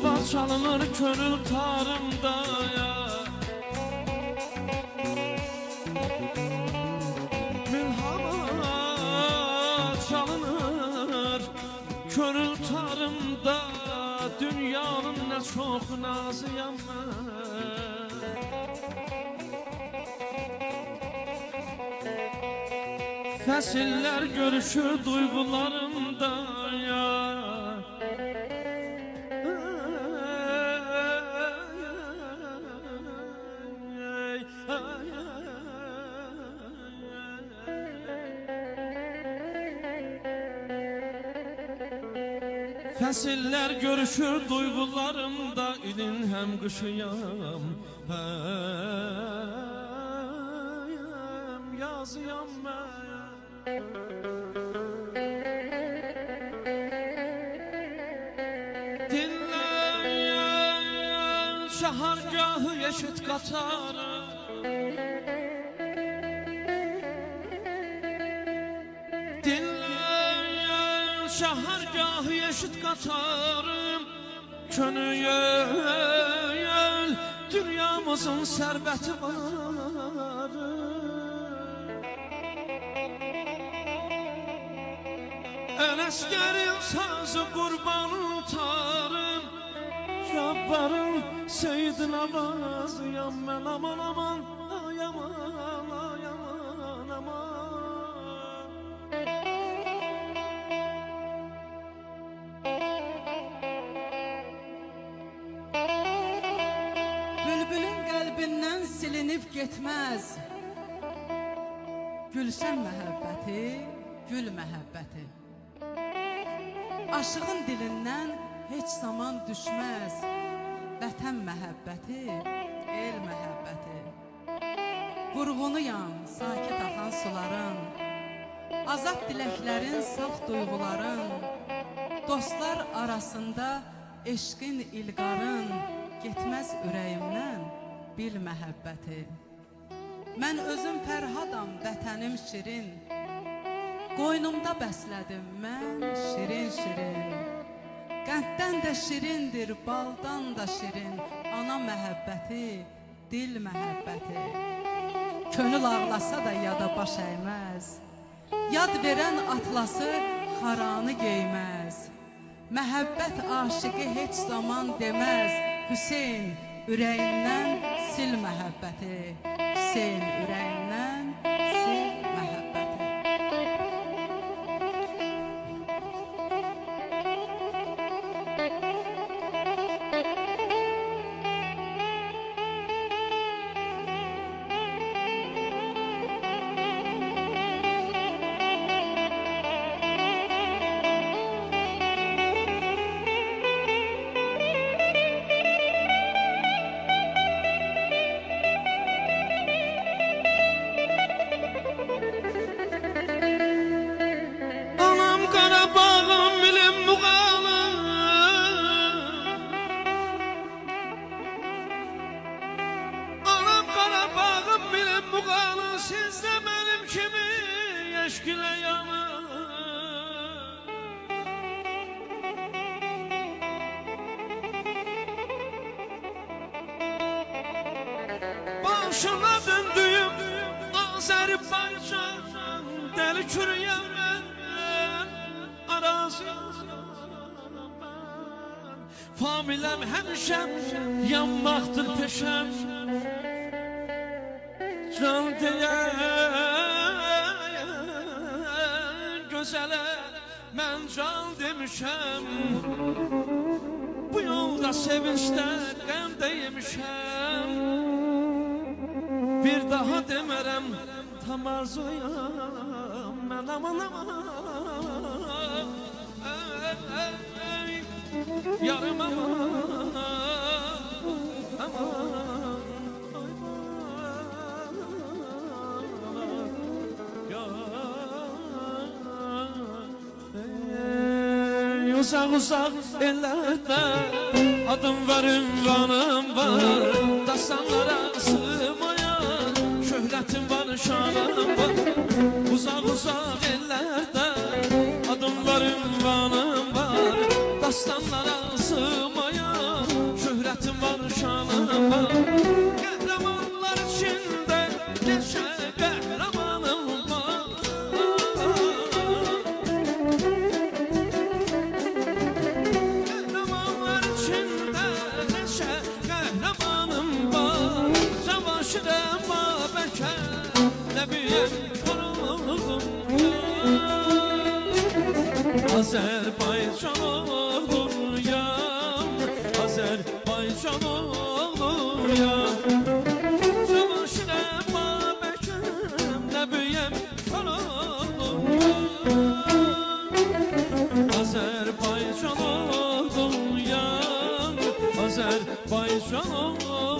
hava çalınır könül tarımda ya. Min hava çalınır könül tarımda, dünyanın ne çok nazıyam ben. Fəsilər görüşür duygularımda ya. Fəsilər görüşür duygularımda, ilin həm qışıyam, həm yazıyam mən. Dinleyen şahargahı eşit qatarı, dinleyen şahargahı eşit qatarım, könül dünyamızın sərbəti var. Əsgərin sazı qurbanı tarım, Cabbarın Seyyidin avazıyam mən. Aman aman, ay aman, ay aman, aman. Bülbülün qəlbindən silinib getməz Gülşən məhəbbəti, gül məhəbbəti. Aşığın dilindən heç zaman düşməz vətən məhəbbəti, el məhəbbəti. Vurğunuyam sakit axan suların, azad diləklərin, saf duyğuların, dostlar arasında eşqin ilqarın, getməz ürəyimdən bil məhəbbəti. Mən özüm Fərhadam, vətənim şirin, qoynumda bəslədim mən şirin-şirin. Qənddən də şirindir, baldan da şirin, ana məhəbbəti, dil məhəbbəti. Könül ağlasa da yada baş əyməz, yad verən atlası xaranı geyməz. Məhəbbət aşıqı heç zaman deməz, Hüseyn ürəyindən sil məhəbbəti, Hüseyn ürəyindən sil məhəbbəti. Siz de benim kimi eşkile yanır. Başına döndüğüm Azerbaycan, deli kürüyen ben, araziyim ben. Familem hemşem, yanmaktır peşem. Can diyen gözele mən can demişəm. Bu yolda sevinçdə qəm də yemişəm. Bir daha demərəm tam arzuyam mən. Aman aman, yarım aman, aman. Uzak uzak ellerde adım var, ünvanım var, dastanlara sığmayan şöhretim var, şanım var. Uzak uzak ellerde adım var, ünvanım var, dastanlara sığmayan Azerbaycan oğluyam, Azerbaycan oğluyam. Çalışına babəkəm, nə büyəm oğluyam. Azerbaycan oğluyam, Azerbaycan oğluyam.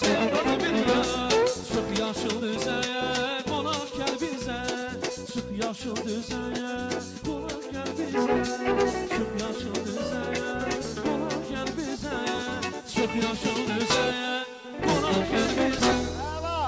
Sevdalı bir yer. Çık yaşıl düzeye, konak gel bize. Çık yaşıl düzeye, konak gel bize. Çık yaşıl düzeye, konak gel bize. Çık yaşıl düzeye.